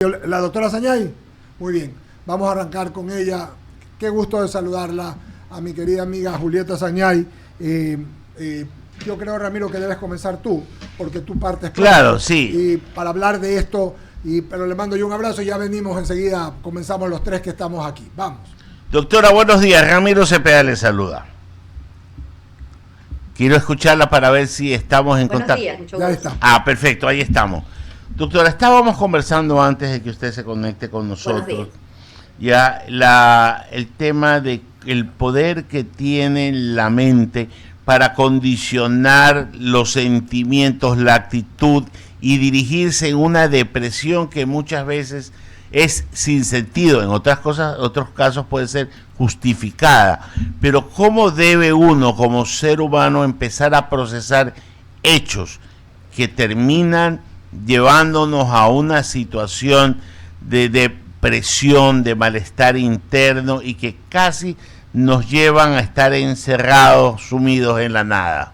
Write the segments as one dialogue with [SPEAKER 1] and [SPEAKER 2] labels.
[SPEAKER 1] La doctora Sañay, muy bien, vamos a arrancar con ella. Qué gusto de saludarla a mi querida amiga Julieta Sañay. Eh, eh, yo creo, Ramiro, que debes comenzar tú, porque tú partes
[SPEAKER 2] Claro,
[SPEAKER 1] pronto,
[SPEAKER 2] sí.
[SPEAKER 1] y para hablar de esto, pero le mando yo un abrazo y ya venimos enseguida, comenzamos los tres que estamos aquí. Vamos.
[SPEAKER 2] Doctora, buenos días. Ramiro Cepeda le saluda. Quiero escucharla para ver si estamos en
[SPEAKER 3] Buenos
[SPEAKER 2] contacto.
[SPEAKER 3] días, mucho
[SPEAKER 1] Ya
[SPEAKER 3] gusto.
[SPEAKER 1] está.
[SPEAKER 2] Ah, perfecto, ahí estamos. Doctora, estábamos conversando antes de que usted se conecte con
[SPEAKER 3] Buenos días.
[SPEAKER 2] nosotros. El tema de el poder que tiene la mente para condicionar los sentimientos, la actitud y dirigirse en una depresión que muchas veces es sin sentido, en otros casos puede ser justificada. Pero ¿cómo debe uno como ser humano empezar a procesar hechos que terminan llevándonos a una situación de depresión, de malestar interno y que casi nos llevan a estar encerrados, sumidos en la nada?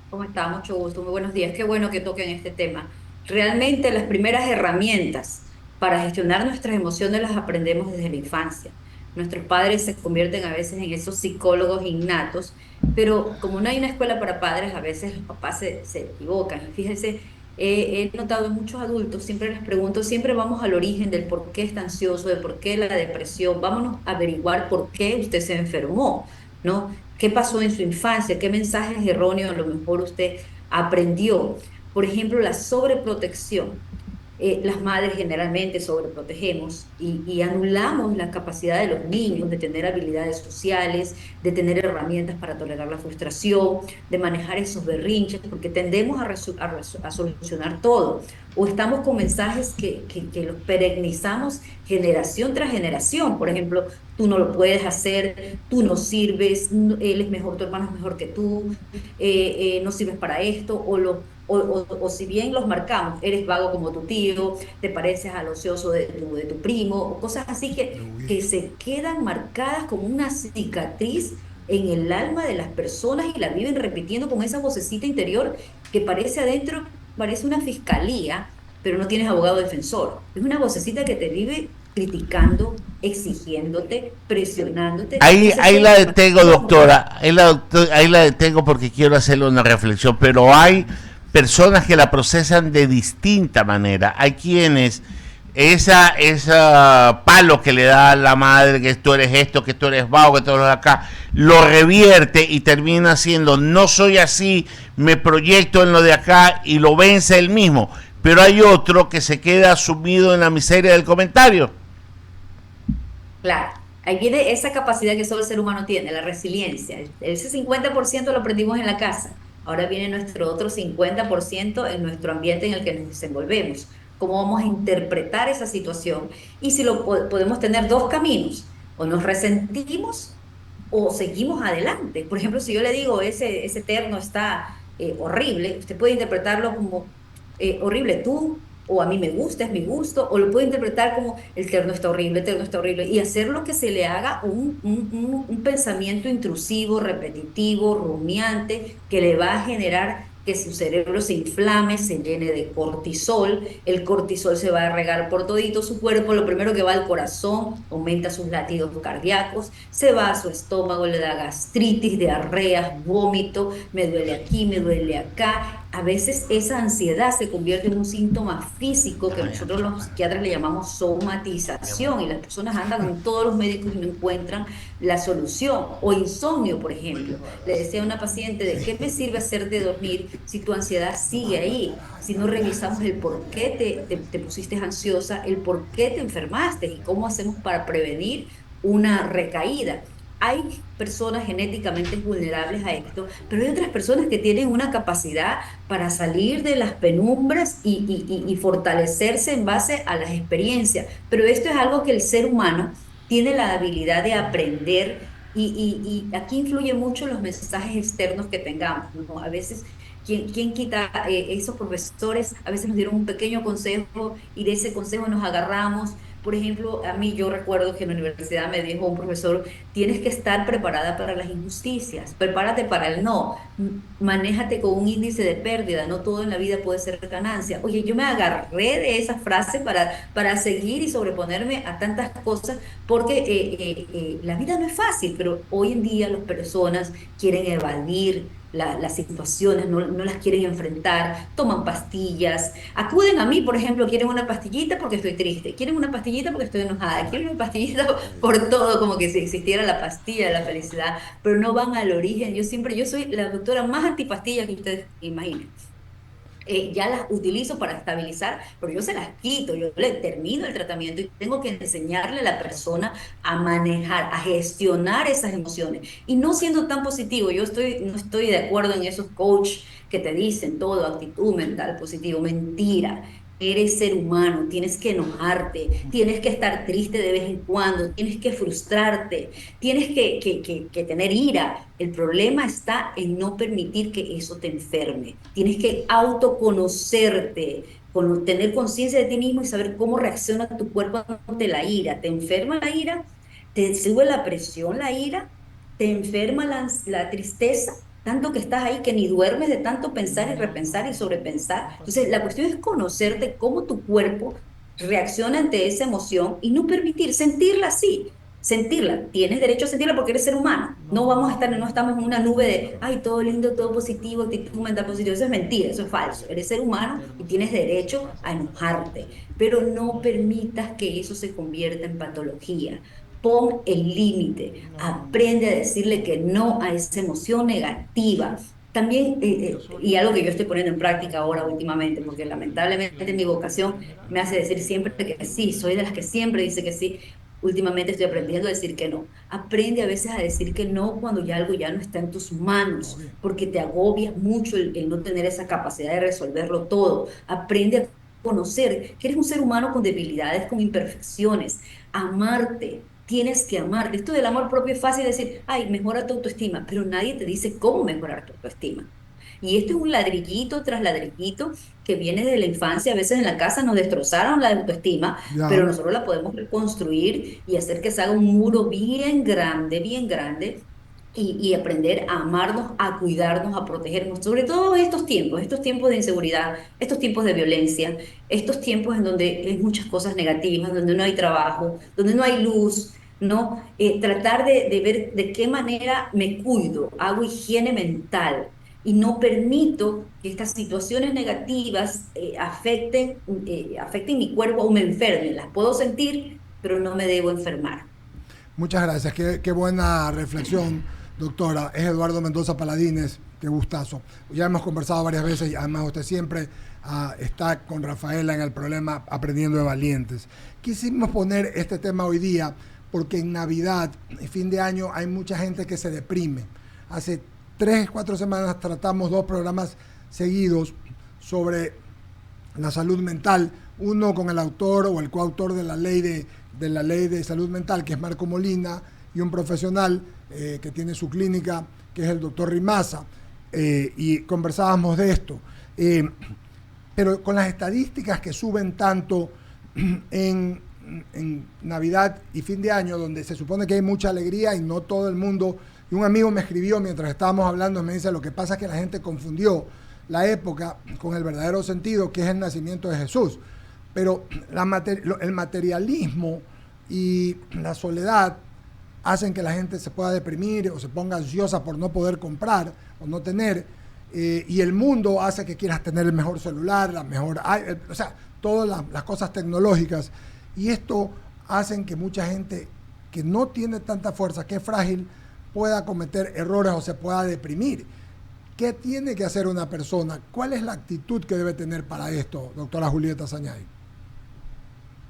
[SPEAKER 3] ¿Cómo está? Mucho gusto, muy buenos días. Qué bueno que toquen este tema. Realmente las primeras herramientas para gestionar nuestras emociones las aprendemos desde la infancia. Nuestros padres se convierten a veces en esos psicólogos innatos, pero como no hay una escuela para padres, a veces los papás se equivocan. Y fíjense, he notado en muchos adultos, siempre les pregunto, siempre vamos al origen del por qué está ansioso, de por qué la depresión. Vámonos a averiguar por qué usted se enfermó, ¿no? ¿Qué pasó en su infancia? ¿Qué mensajes erróneos a lo mejor usted aprendió? Por ejemplo, la sobreprotección. Las madres generalmente sobreprotegemos y anulamos la capacidad de los niños de tener habilidades sociales, de tener herramientas para tolerar la frustración, de manejar esos berrinches, porque tendemos a solucionar todo. O estamos con mensajes que los perennizamos generación tras generación. Por ejemplo, tú no lo puedes hacer, tú no sirves, él es mejor, tu hermano es mejor que tú, no sirves para esto, o si bien los marcamos, eres vago como tu tío, te pareces al ocioso de tu primo, o cosas así que se quedan marcadas como una cicatriz en el alma de las personas y la viven repitiendo con esa vocecita interior que parece adentro, parece una fiscalía, pero no tienes abogado defensor. Es una vocecita que te vive criticando, exigiéndote, presionándote. Esa es
[SPEAKER 2] Ahí
[SPEAKER 3] la
[SPEAKER 2] la detengo,
[SPEAKER 3] información.
[SPEAKER 2] doctora. Ahí la detengo porque quiero hacerle una reflexión. Pero hay personas que la procesan de distinta manera. Hay quienes esa palo que le da a la madre, que tú eres esto, que tú eres vago, que tú eres acá, lo revierte y termina siendo no soy así, me proyecto en lo de acá y lo vence él mismo. Pero hay otro que se queda sumido en la miseria del comentario.
[SPEAKER 3] Claro, ahí viene esa capacidad que solo el ser humano tiene, la resiliencia. Ese 50% lo aprendimos en la casa. Ahora viene nuestro otro 50% en nuestro ambiente en el que nos desenvolvemos. ¿Cómo vamos a interpretar esa situación? Y si podemos tener dos caminos, o nos resentimos o seguimos adelante. Por ejemplo, si yo le digo, ese terno está horrible, usted puede interpretarlo como horrible tú, o a mí me gusta, es mi gusto, o lo puede interpretar como el terno está horrible, y hacer lo que se le haga un pensamiento intrusivo, repetitivo, rumiante, que le va a generar que su cerebro se inflame, se llene de cortisol, el cortisol se va a regar por todito su cuerpo, lo primero que va al corazón, aumenta sus latidos cardíacos, se va a su estómago, le da gastritis, diarreas, vómito, me duele aquí, me duele acá. A veces esa ansiedad se convierte en un síntoma físico que nosotros los psiquiatras le llamamos somatización y las personas andan en todos los médicos y no encuentran la solución. O insomnio, por ejemplo. Le decía a una paciente, ¿de qué me sirve hacerte dormir si tu ansiedad sigue ahí? Si no revisamos el por qué te pusiste ansiosa, el por qué te enfermaste y cómo hacemos para prevenir una recaída. Hay personas genéticamente vulnerables a esto, pero hay otras personas que tienen una capacidad para salir de las penumbras y fortalecerse en base a las experiencias. Pero esto es algo que el ser humano tiene la habilidad de aprender y aquí influye mucho los mensajes externos que tengamos, ¿no? A veces, ¿quién quita esos profesores? A veces nos dieron un pequeño consejo y de ese consejo nos agarramos, Por ejemplo, a mí yo recuerdo que en la universidad me dijo un profesor, tienes que estar preparada para las injusticias, prepárate para el no, manéjate con un índice de pérdida, no todo en la vida puede ser ganancia. Oye, yo me agarré de esa frase para seguir y sobreponerme a tantas cosas, porque la vida no es fácil, pero hoy en día las personas quieren evadir las situaciones, no las quieren enfrentar, toman pastillas, acuden a mí, por ejemplo, quieren una pastillita porque estoy triste, quieren una pastillita porque estoy enojada, quieren una pastillita por todo, como que si existiera la pastilla de la felicidad, pero no van al origen. Yo soy la doctora más antipastilla que ustedes imaginen. Ya las utilizo para estabilizar, pero yo se las quito, yo le termino el tratamiento y tengo que enseñarle a la persona a manejar, a gestionar esas emociones. Y no siendo tan positivo, no estoy de acuerdo en esos coach que te dicen todo, actitud mental positivo, mentira. Eres ser humano, tienes que enojarte, tienes que estar triste de vez en cuando, tienes que frustrarte, tienes que tener ira. El problema está en no permitir que eso te enferme. Tienes que autoconocerte, tener conciencia de ti mismo y saber cómo reacciona tu cuerpo ante la ira. ¿Te enferma la ira? ¿Te sube la presión la ira? ¿Te enferma la tristeza? Tanto que estás ahí que ni duermes de tanto pensar y repensar y sobrepensar. Entonces, la cuestión es conocerte cómo tu cuerpo reacciona ante esa emoción y no permitir sentirla así. Sentirla, tienes derecho a sentirla porque eres ser humano. No vamos a estar, no estamos en una nube de, ay, todo lindo, todo positivo, actitud mental positiva. Eso es mentira, eso es falso. Eres ser humano y tienes derecho a enojarte, pero no permitas que eso se convierta en patología. Pon el límite, aprende a decirle que no a esa emoción negativa. También, y algo que yo estoy poniendo en práctica ahora últimamente, porque lamentablemente mi vocación me hace decir siempre que sí, soy de las que siempre dice que sí. Últimamente estoy aprendiendo a decir que no. Aprende a veces a decir que no cuando ya algo ya no está en tus manos, porque te agobia mucho el no tener esa capacidad de resolverlo todo. Aprende a conocer que eres un ser humano con debilidades, con imperfecciones. Amarte. Tienes que amarte. Esto del amor propio es fácil decir, ay, mejora tu autoestima, pero nadie te dice cómo mejorar tu autoestima. Y esto es un ladrillito tras ladrillito que viene de la infancia. A veces en la casa nos destrozaron la autoestima, pero
[SPEAKER 1] Ya.
[SPEAKER 3] nosotros la podemos reconstruir y hacer que se haga un muro bien grande, y aprender a amarnos, a cuidarnos, a protegernos, sobre todo estos tiempos de inseguridad, estos tiempos de violencia, estos tiempos en donde hay muchas cosas negativas, donde no hay trabajo, donde no hay luz. ¿No? Tratar de ver de qué manera me cuido, hago higiene mental y no permito que estas situaciones negativas afecten mi cuerpo o me enfermen. Las puedo sentir, pero no me debo enfermar.
[SPEAKER 1] Muchas gracias, qué buena reflexión, doctora. Es Eduardo Mendoza Paladines, qué gustazo. Ya hemos conversado varias veces y además usted siempre está con Rafaela en el problema Aprendiendo de Valientes. Quisimos poner este tema hoy día porque en Navidad y fin de año hay mucha gente que se deprime. Hace 3, 4 semanas tratamos 2 programas seguidos sobre la salud mental, uno con el autor o el coautor de la ley de salud mental, que es Marco Molina, y un profesional que tiene su clínica, que es el doctor Rimaza, y conversábamos de esto. Pero con las estadísticas que suben tanto en, en Navidad y fin de año, donde se supone que hay mucha alegría y no todo el mundo, y un amigo me escribió mientras estábamos hablando, me dice, lo que pasa es que la gente confundió la época con el verdadero sentido, que es el nacimiento de Jesús. Pero el materialismo y la soledad hacen que la gente se pueda deprimir o se ponga ansiosa por no poder comprar o no tener, y el mundo hace que quieras tener el mejor celular, la mejor, o sea, todas las cosas tecnológicas, y esto hacen que mucha gente que no tiene tanta fuerza, que es frágil, pueda cometer errores o se pueda deprimir. ¿Qué tiene que hacer una persona? ¿Cuál es la actitud que debe tener para esto, doctora Julieta Sañay?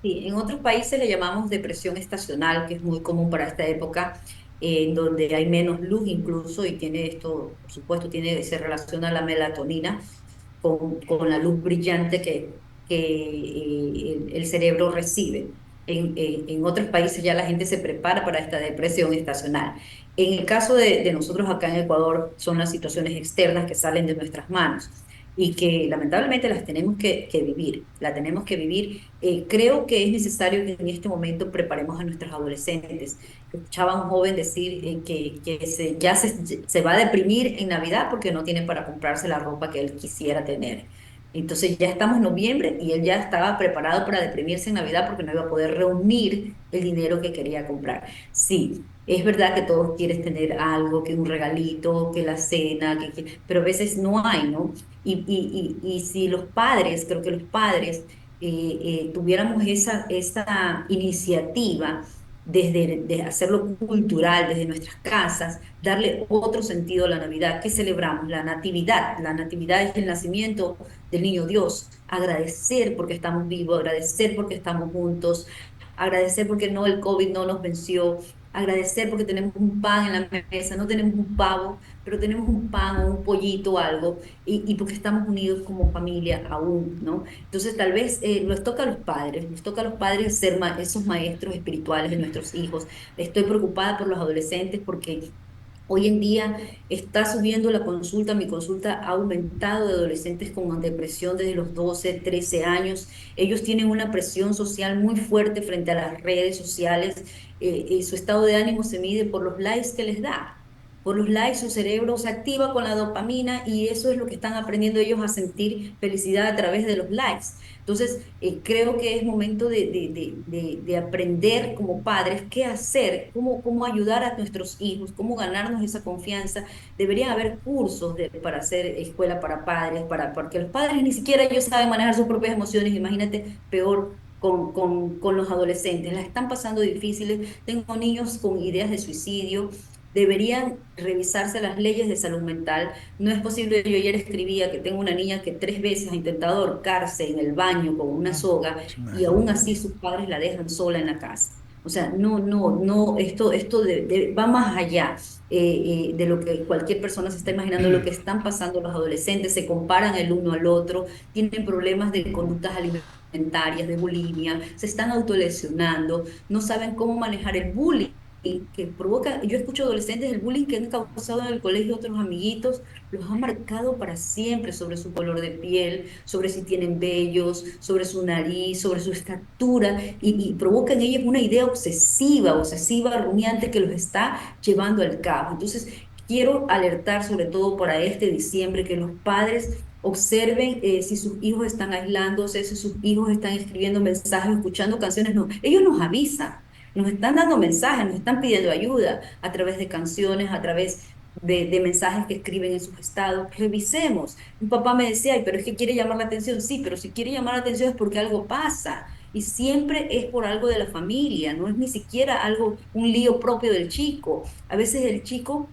[SPEAKER 3] Sí, en otros países le llamamos depresión estacional, que es muy común para esta época, en donde hay menos luz incluso, y tiene esto, por supuesto, se relaciona la melatonina con la luz brillante que el cerebro recibe. En otros países ya la gente se prepara para esta depresión estacional. En el caso de nosotros acá en Ecuador, son las situaciones externas que salen de nuestras manos. y que lamentablemente las tenemos que vivir, la tenemos que vivir. Creo que es necesario que en este momento preparemos a nuestros adolescentes. Escuchaba a un joven decir se va a deprimir en Navidad porque no tiene para comprarse la ropa que él quisiera tener. Entonces ya estamos en noviembre y él ya estaba preparado para deprimirse en Navidad porque no iba a poder reunir el dinero que quería comprar. Sí, es verdad que todos quieres tener algo, que un regalito, que la cena, pero a veces no hay, ¿no? Y si los padres, creo que los padres tuviéramos esa iniciativa desde de hacerlo cultural, desde nuestras casas, darle otro sentido a la Navidad. ¿Qué celebramos? La Natividad. La Natividad es el nacimiento del niño Dios. Agradecer porque estamos vivos, agradecer porque estamos juntos, agradecer porque no, el COVID no nos venció, agradecer porque tenemos un pan en la mesa, no tenemos un pavo, pero tenemos un pan o un pollito o algo, y porque estamos unidos como familia aún, ¿no? Entonces tal vez nos toca a los padres ser esos maestros espirituales de nuestros hijos. Estoy preocupada por los adolescentes porque hoy en día está subiendo la consulta, mi consulta ha aumentado de adolescentes con depresión desde los 12, 13 años. Ellos tienen una presión social muy fuerte frente a las redes sociales, y su estado de ánimo se mide por los likes que les da. Por los likes su cerebro se activa con la dopamina y eso es lo que están aprendiendo ellos a sentir felicidad a través de los likes. Entonces, creo que es momento de aprender como padres qué hacer, cómo ayudar a nuestros hijos, cómo ganarnos esa confianza. Deberían haber cursos para hacer escuela para padres, porque los padres ni siquiera ellos saben manejar sus propias emociones. Imagínate, peor con los adolescentes. Las están pasando difíciles. Tengo niños con ideas de suicidio. Deberían revisarse las leyes de salud mental. No es posible, yo ayer escribía que tengo una niña que 3 veces ha intentado ahorcarse en el baño con una soga y aún así sus padres la dejan sola en la casa. O sea, no, esto va más allá de lo que cualquier persona se está imaginando, lo que están pasando los adolescentes, se comparan el uno al otro, tienen problemas de conductas alimentarias, de bulimia, se están autolesionando, no saben cómo manejar el bullying que provoca. Yo escucho adolescentes, el bullying que han causado en el colegio otros amiguitos, los ha marcado para siempre sobre su color de piel, sobre si tienen vellos, sobre su nariz, sobre su estatura, y provoca en ellos una idea obsesiva, rumiante que los está llevando al cabo. Entonces, quiero alertar sobre todo para este diciembre que los padres observen si sus hijos están aislándose, si sus hijos están escribiendo mensajes, escuchando canciones. No, ellos nos avisan, nos están dando mensajes, nos están pidiendo ayuda a través de canciones, a través de mensajes que escriben en sus estados. Revisemos. Un papá me decía, ay, pero es que quiere llamar la atención. Sí, pero si quiere llamar la atención es porque algo pasa. Y siempre es por algo de la familia, no es ni siquiera algo, un lío propio del chico. A veces el chico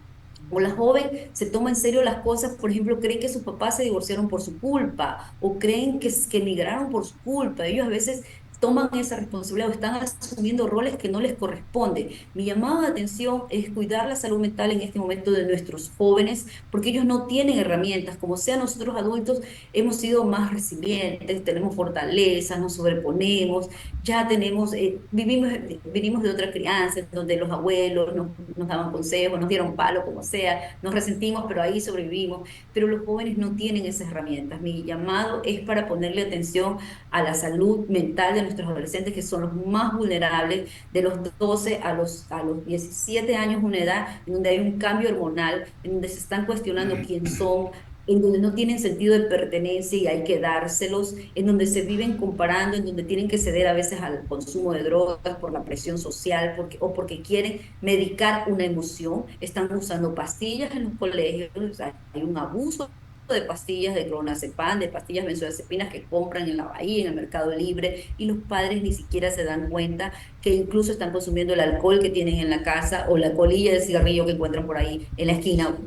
[SPEAKER 3] o la joven se toma en serio las cosas, por ejemplo, creen que sus papás se divorciaron por su culpa o creen que emigraron por su culpa. Ellos a veces toman esa responsabilidad o están asumiendo roles que no les corresponden. Mi llamado de atención es cuidar la salud mental en este momento de nuestros jóvenes, porque ellos no tienen herramientas. Como sea, nosotros adultos hemos sido más resilientes, tenemos fortalezas, nos sobreponemos, ya tenemos, vivimos de otra crianza, donde los abuelos nos daban consejos, nos dieron palo, como sea, nos resentimos, pero ahí sobrevivimos. Pero los jóvenes no tienen esas herramientas. Mi llamado es para ponerle atención a la salud mental de nuestros adolescentes, que son los más vulnerables, de los 12 a los 17 años, una edad en donde hay un cambio hormonal, en donde se están cuestionando quién son, en donde no tienen sentido de pertenencia y hay que dárselos, en donde se viven comparando, en donde tienen que ceder a veces al consumo de drogas por la presión social o porque quieren medicar una emoción, están usando pastillas en los colegios, o sea, hay un abuso de pastillas de clonazepam, de pastillas benzodiazepinas que compran en la Bahía, en el Mercado Libre, y los padres ni siquiera se dan cuenta que incluso están consumiendo el alcohol que tienen en la casa o la colilla de cigarrillo que encuentran por ahí en la esquina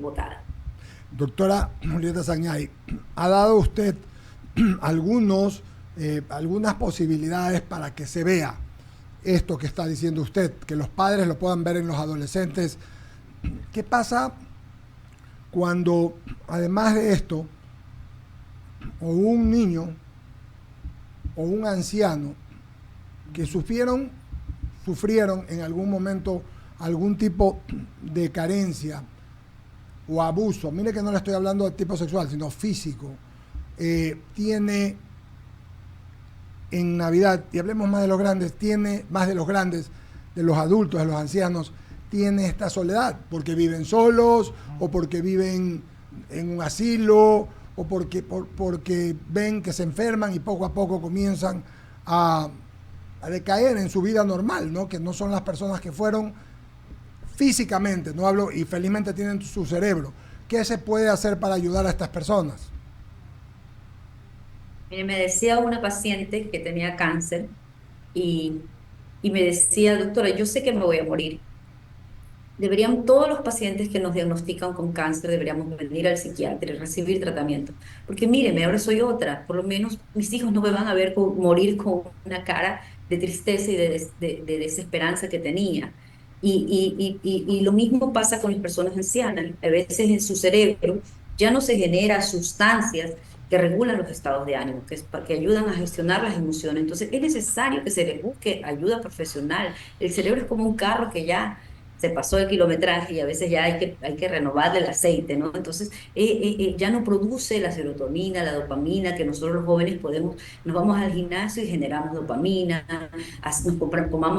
[SPEAKER 3] botada.
[SPEAKER 1] Doctora Julieta Zañay, ¿ha dado usted algunas posibilidades para que se vea esto que está diciendo usted, que los padres lo puedan ver en los adolescentes? ¿Qué pasa cuando, además de esto, o un niño o un anciano que sufrieron en algún momento algún tipo de carencia o abuso, mire que no le estoy hablando de tipo sexual, sino físico, tiene en Navidad, y hablemos más de los grandes, tiene más de los grandes, de los adultos, de los ancianos, tiene esta soledad, porque viven solos, o porque viven en un asilo, o porque ven que se enferman y poco a poco comienzan a decaer en su vida normal, ¿no? Que no son las personas que fueron físicamente, no hablo, y felizmente tienen su cerebro. ¿Qué se puede hacer para ayudar a estas personas?
[SPEAKER 3] Mire, me decía una paciente que tenía cáncer y, y me decía, doctora, yo sé que me voy a morir. Deberían todos los pacientes que nos diagnostican con cáncer, deberíamos venir al psiquiatra y recibir tratamiento. Porque míreme, ahora soy otra. Por lo menos mis hijos no me van a ver morir con una cara de tristeza y de desesperanza que tenía. Y lo mismo pasa con las personas ancianas. A veces en su cerebro ya no se genera sustancias que regulan los estados de ánimo, que ayudan a gestionar las emociones. Entonces es necesario que se les busque ayuda profesional. El cerebro es como un carro que ya se pasó el kilometraje y a veces ya hay que renovarle el aceite, ¿no? Entonces ya no produce la serotonina, la dopamina, que nosotros los jóvenes nos vamos al gimnasio y generamos dopamina,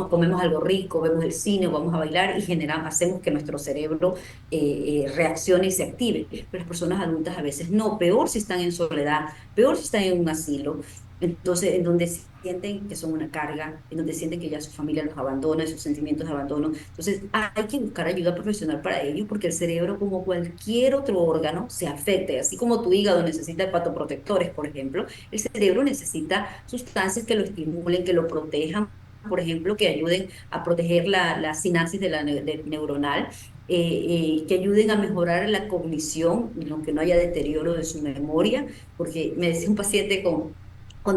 [SPEAKER 3] comemos algo rico, vemos el cine, vamos a bailar y hacemos que nuestro cerebro reaccione y se active. Pero las personas adultas a veces no, peor si están en soledad, peor si están en un asilo. Entonces, en donde sienten que son una carga, en donde sienten que ya su familia los abandona, sus sentimientos de abandono. Entonces, hay que buscar ayuda profesional para ello, porque el cerebro, como cualquier otro órgano, se afecta. Así como tu hígado necesita hepatoprotectores, por ejemplo, el cerebro necesita sustancias que lo estimulen, que lo protejan, por ejemplo, que ayuden a proteger la sinapsis neuronal, que ayuden a mejorar la cognición, que no haya deterioro de su memoria, porque me decía un paciente con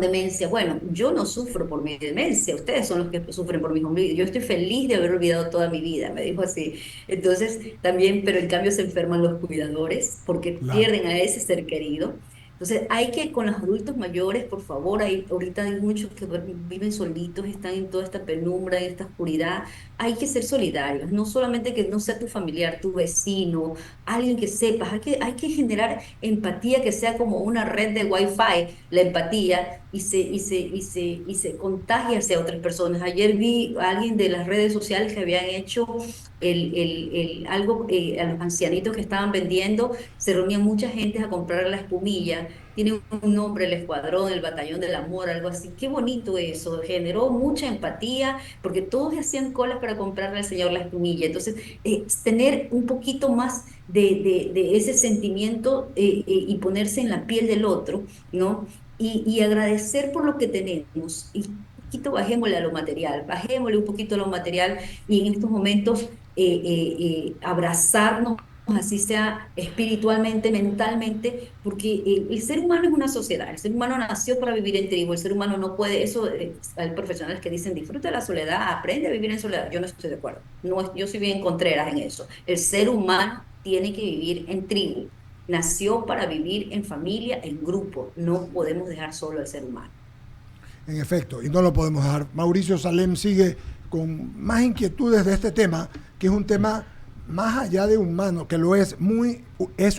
[SPEAKER 3] demencia, bueno, yo no sufro por mi demencia, ustedes son los que sufren por mi olvidos, yo estoy feliz de haber olvidado toda mi vida, me dijo así. Entonces, también, pero en cambio se enferman los cuidadores porque
[SPEAKER 1] Claro.
[SPEAKER 3] pierden a ese ser querido. Entonces, hay que, con los adultos mayores, por favor, ahorita hay muchos que viven solitos, están en toda esta penumbra, en esta oscuridad, hay que ser solidarios, no solamente que no sea tu familiar, tu vecino, alguien que sepas, hay que generar empatía que sea como una red de wifi, la empatía, y se contagia hacia otras personas. Ayer vi a alguien de las redes sociales que habían hecho algo a los ancianitos que estaban vendiendo, se reunían mucha gente a comprar la espumilla. Tiene un nombre, el escuadrón, el batallón del amor, algo así. Qué bonito eso, generó mucha empatía, porque todos hacían colas para comprarle al señor la espumilla. Entonces, tener un poquito más de ese sentimiento, y ponerse en la piel del otro, ¿no? Y agradecer por lo que tenemos. Y un poquito bajémosle a lo material, bajémosle un poquito a lo material, y en estos momentos abrazarnos, así sea espiritualmente, mentalmente, porque el ser humano es una sociedad, el ser humano nació para vivir en tribu, el ser humano no puede, eso, hay profesionales que dicen, disfruta la soledad, aprende a vivir en soledad. Yo no estoy de acuerdo, no, yo soy bien contreras en eso. El ser humano tiene que vivir en tribu, nació para vivir en familia, en grupo, no podemos dejar solo al ser humano.
[SPEAKER 1] En efecto, y no lo podemos dejar. Mauricio Salem sigue con más inquietudes de este tema, que es un tema más allá de humano, que lo es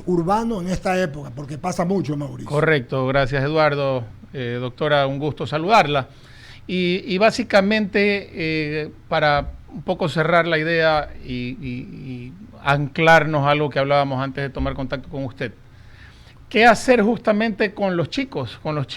[SPEAKER 1] urbano en esta época, porque pasa mucho, Mauricio.
[SPEAKER 4] Correcto, gracias Eduardo. Doctora, un gusto saludarla. Y básicamente, para un poco cerrar la idea y anclarnos a algo que hablábamos antes de tomar contacto con usted, ¿qué hacer justamente con los chicos, con los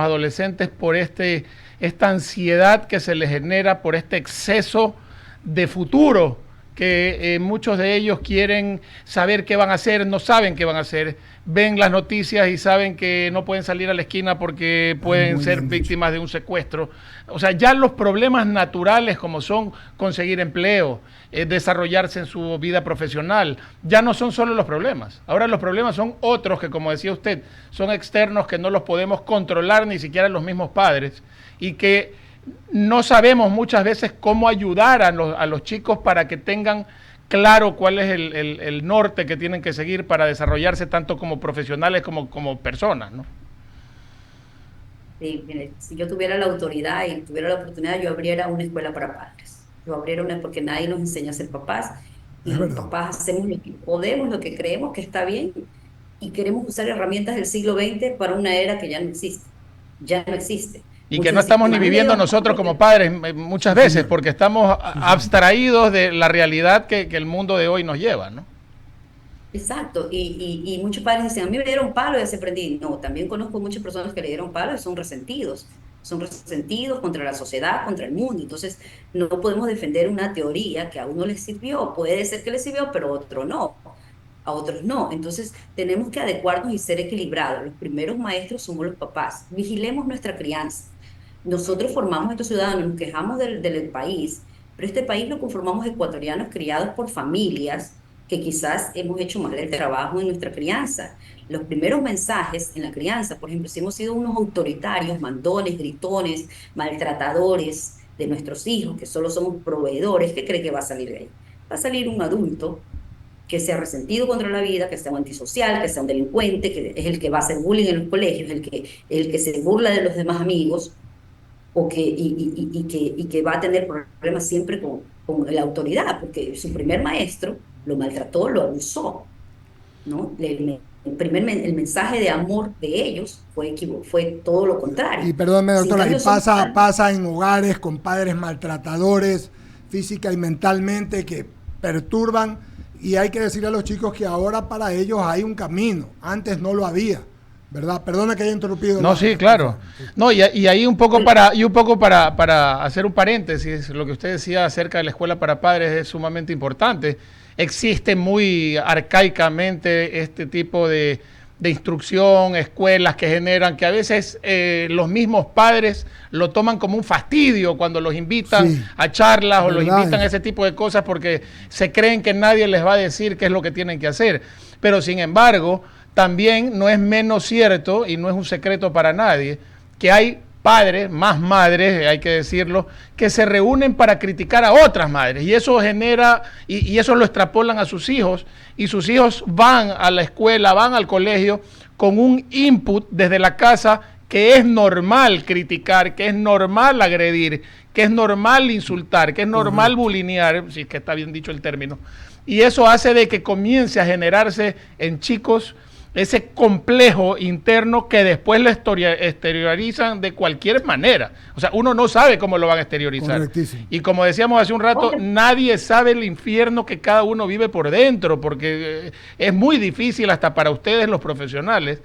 [SPEAKER 4] adolescentes, por esta ansiedad que se les genera, por este exceso de futuro, que muchos de ellos quieren saber qué van a hacer, no saben qué van a hacer, ven las noticias y saben que no pueden salir a la esquina porque pueden ser víctimas de un secuestro? O sea, ya los problemas naturales, como son conseguir empleo, desarrollarse en su vida profesional, ya no son solo los problemas. Ahora los problemas son otros que, como decía usted, son externos, que no los podemos controlar ni siquiera los mismos padres, y que no sabemos muchas veces cómo ayudar a los chicos para que tengan claro cuál es el norte que tienen que seguir para desarrollarse tanto como profesionales como personas, ¿no?
[SPEAKER 3] Sí, mire, si yo tuviera la autoridad y tuviera la oportunidad, yo abriera una escuela para padres. Yo abriera una, porque nadie nos enseña a ser papás.
[SPEAKER 1] Es
[SPEAKER 3] Y los
[SPEAKER 1] verdad.
[SPEAKER 3] papás hacemos lo que podemos, lo que creemos que está bien, y queremos usar herramientas del siglo XX para una era que ya no existe. Ya no existe.
[SPEAKER 4] Y que no
[SPEAKER 3] Muchos
[SPEAKER 4] estamos ni
[SPEAKER 3] decimos, a mí me
[SPEAKER 4] viviendo
[SPEAKER 3] dieron
[SPEAKER 4] nosotros
[SPEAKER 3] palo
[SPEAKER 4] como padres muchas
[SPEAKER 1] Sí,
[SPEAKER 4] veces,
[SPEAKER 1] señor.
[SPEAKER 4] porque estamos
[SPEAKER 1] Sí, señor.
[SPEAKER 4] abstraídos de la realidad que el mundo de hoy nos lleva, ¿no?
[SPEAKER 3] Exacto, y muchos padres dicen, a mí me dieron palo y así aprendí. No, también conozco muchas personas que le dieron palo y son resentidos contra la sociedad, contra el mundo. Entonces, no podemos defender una teoría que a uno le sirvió, puede ser que le sirvió, pero a otro no, a otros no. Entonces, tenemos que adecuarnos y ser equilibrados. Los primeros maestros somos los papás. Vigilemos nuestra crianza. Nosotros formamos a estos ciudadanos, nos quejamos del país, pero este país lo conformamos ecuatorianos criados por familias que quizás hemos hecho mal el trabajo en nuestra crianza. Los primeros mensajes en la crianza, por ejemplo, si hemos sido unos autoritarios, mandones, gritones, maltratadores de nuestros hijos, que solo somos proveedores, ¿qué cree que va a salir de ahí? Va a salir un adulto que sea resentido contra la vida, que sea un antisocial, que sea un delincuente, que es el que va a hacer bullying en los colegios, el que se burla de los demás amigos, y que va a tener problemas siempre con la autoridad, porque su primer maestro lo maltrató, lo abusó, ¿no? El mensaje de amor de ellos fue todo lo
[SPEAKER 1] Y
[SPEAKER 3] contrario.
[SPEAKER 1] perdónme,
[SPEAKER 3] Si en
[SPEAKER 1] doctora, y
[SPEAKER 3] cambio somos
[SPEAKER 1] pasa en hogares con padres maltratadores física y mentalmente que perturban, y hay que decirle a los chicos que ahora para ellos hay un camino, antes no lo había, ¿verdad? Perdona que haya interrumpido.
[SPEAKER 4] No, sí, claro. No, y ahí un poco para hacer un paréntesis, lo que usted decía acerca de la escuela para padres es sumamente importante. Existe muy arcaicamente este tipo de instrucción, escuelas que generan, que a veces los mismos padres lo toman como un fastidio cuando los invitan
[SPEAKER 1] Sí,
[SPEAKER 4] a charlas o los
[SPEAKER 1] verdad
[SPEAKER 4] invitan a
[SPEAKER 1] es.
[SPEAKER 4] ese tipo de cosas porque se creen que nadie les va a decir qué es lo que tienen que hacer. Pero sin embargo, también no es menos cierto y no es un secreto para nadie que hay padres, más madres, hay que decirlo, que se reúnen para criticar a otras madres y eso genera, y eso lo extrapolan a sus hijos y sus hijos van a la escuela, van al colegio con un input desde la casa que es normal criticar, que es normal agredir, que es normal insultar, que es normal bulinear, si es que está bien dicho el término. Y eso hace de que comience a generarse en chicos ese complejo interno que después lo exteriorizan de cualquier manera. O sea, uno no sabe cómo lo van a exteriorizar.
[SPEAKER 1] Correctísimo.
[SPEAKER 4] Y como decíamos hace un rato, nadie sabe el infierno que cada uno vive por dentro, porque es muy difícil hasta para ustedes los profesionales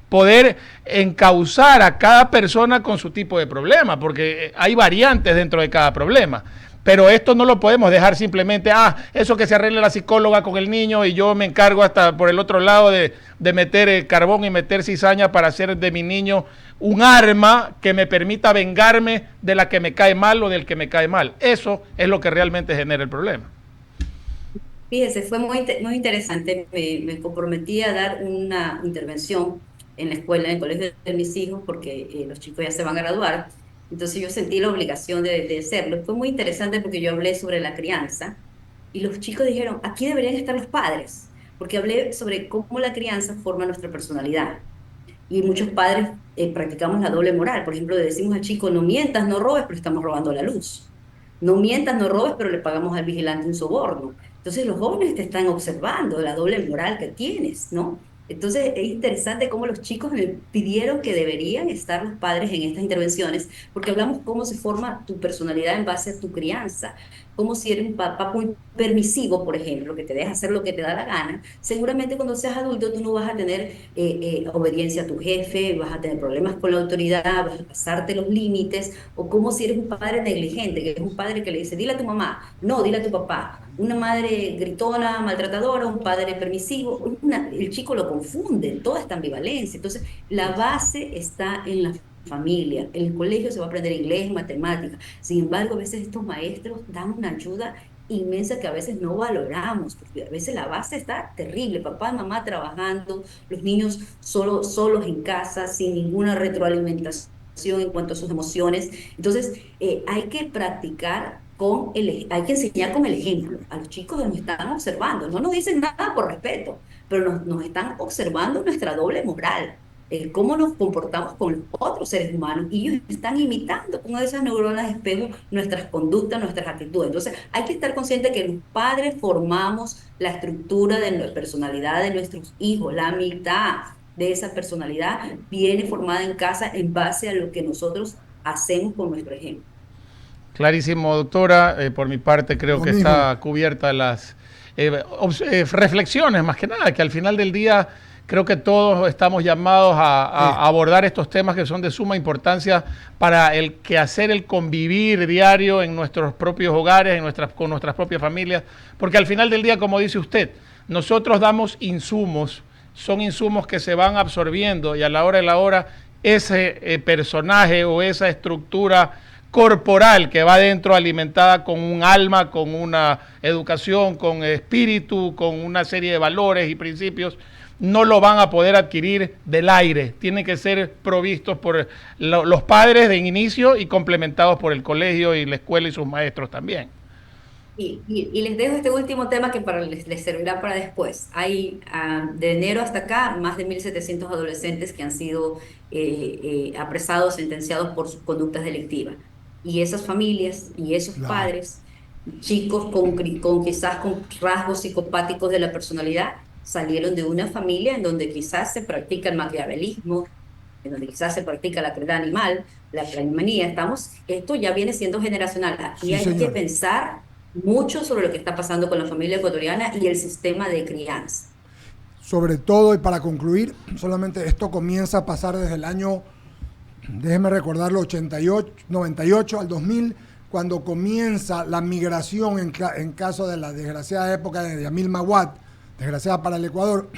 [SPEAKER 4] poder encauzar a cada persona con su tipo de problema, porque hay variantes dentro de cada problema. Pero esto no lo podemos dejar simplemente, eso que se arregle la psicóloga con el niño y yo me encargo hasta por el otro lado de meter carbón y meter cizaña para hacer de mi niño un arma que me permita vengarme de la que me cae mal o del que me cae mal. Eso es lo que realmente genera el problema.
[SPEAKER 3] Fíjese, fue muy interesante. Me comprometí a dar una intervención en la escuela, en el colegio de mis hijos, porque los chicos ya se van a graduar. Entonces yo sentí la obligación de hacerlo. Fue muy interesante porque yo hablé sobre la crianza y los chicos dijeron, aquí deberían estar los padres, porque hablé sobre cómo la crianza forma nuestra personalidad. Y muchos padres practicamos la doble moral. Por ejemplo, le decimos al chico, no mientas, no robes, pero estamos robando la luz. No mientas, no robes, pero le pagamos al vigilante un soborno. Entonces los jóvenes te están observando la doble moral que tienes, ¿no? Entonces es interesante cómo los chicos me pidieron que deberían estar los padres en estas intervenciones, porque hablamos cómo se forma tu personalidad en base a tu crianza, como si eres un papá muy permisivo, por ejemplo, que te deja hacer lo que te da la gana. Seguramente cuando seas adulto tú no vas a tener obediencia a tu jefe, vas a tener problemas con la autoridad, vas a pasarte los límites, o como si eres un padre negligente, que es un padre que le dice, dile a tu mamá, no, dile a tu papá. Una madre gritona, maltratadora, un padre permisivo, el chico lo confunde, toda esta ambivalencia. Entonces, la base está en la familia. En el colegio se va a aprender inglés, matemáticas. Sin embargo, a veces estos maestros dan una ayuda inmensa que a veces no valoramos, porque a veces la base está terrible, papá y mamá trabajando, los niños solos en casa, sin ninguna retroalimentación en cuanto a sus emociones. Entonces, hay que practicar hay que enseñar con el ejemplo. A los chicos nos están observando, no nos dicen nada por respeto, pero nos están observando nuestra doble moral. cómo nos comportamos con los otros seres humanos y ellos están imitando con esas neuronas de espejo nuestras conductas, nuestras actitudes. Entonces hay que estar consciente que los padres formamos la estructura de la personalidad de nuestros hijos, la mitad de esa personalidad viene formada en casa en base a lo que nosotros hacemos con nuestro ejemplo.
[SPEAKER 4] Clarísimo, doctora. Por mi parte creo
[SPEAKER 1] Lo
[SPEAKER 4] que
[SPEAKER 1] mismo.
[SPEAKER 4] está cubierta las reflexiones, más que nada, que al final del día creo que todos estamos llamados a abordar estos temas que son de suma importancia para el quehacer, el convivir diario en nuestros propios hogares, con nuestras propias familias, porque al final del día, como dice usted, nosotros damos insumos, son insumos que se van absorbiendo y a la hora de la hora ese personaje o esa estructura corporal que va dentro alimentada con un alma, con una educación, con espíritu, con una serie de valores y principios, no lo van a poder adquirir del aire. Tienen que ser provistos por los padres de inicio y complementados por el colegio y la escuela y sus maestros también.
[SPEAKER 3] Y les dejo este último tema que les servirá para después. Hay de enero hasta acá más de 1.700 adolescentes que han sido apresados, sentenciados por sus conductas delictivas. Y esas familias y esos
[SPEAKER 1] Claro.
[SPEAKER 3] padres, chicos quizás con rasgos psicopáticos de la personalidad, salieron de una familia en donde quizás se practica el maquiavelismo, en donde quizás se practica la crueldad animal, la planimanía. Esto ya viene siendo generacional. Aquí
[SPEAKER 1] Sí,
[SPEAKER 3] hay que
[SPEAKER 1] señor.
[SPEAKER 3] pensar mucho sobre lo que está pasando con la familia ecuatoriana y el sistema de crianza.
[SPEAKER 1] Sobre todo, y para concluir, solamente esto comienza a pasar desde el año, déjeme recordarlo, 88, 98 al 2000, cuando comienza la migración en caso de la desgraciada época de Yamil Maguad, desgraciada para el Ecuador,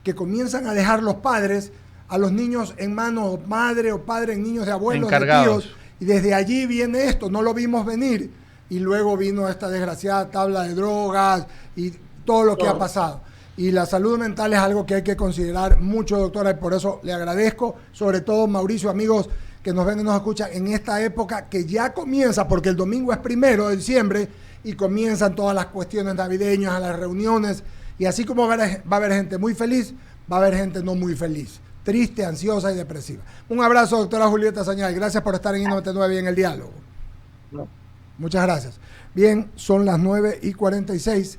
[SPEAKER 1] que comienzan a dejar los padres a los niños en manos madre o padre en niños de abuelos,
[SPEAKER 4] Encargados.
[SPEAKER 1] de tíos, y desde allí viene esto, no lo vimos venir, y luego vino esta desgraciada tabla de drogas y todo lo que ha pasado. Y la salud mental es algo que hay que considerar mucho, doctora, y por eso le agradezco, sobre todo Mauricio, amigos que nos ven y nos escuchan en esta época que ya comienza, porque el domingo es 1 de diciembre y comienzan todas las cuestiones navideñas, las reuniones, y así como va a haber gente muy feliz, va a haber gente no muy feliz, triste, ansiosa y depresiva. Un abrazo, doctora Julieta Sañay, gracias por estar en I99 y en el diálogo. Muchas gracias. Bien, son las 9:46.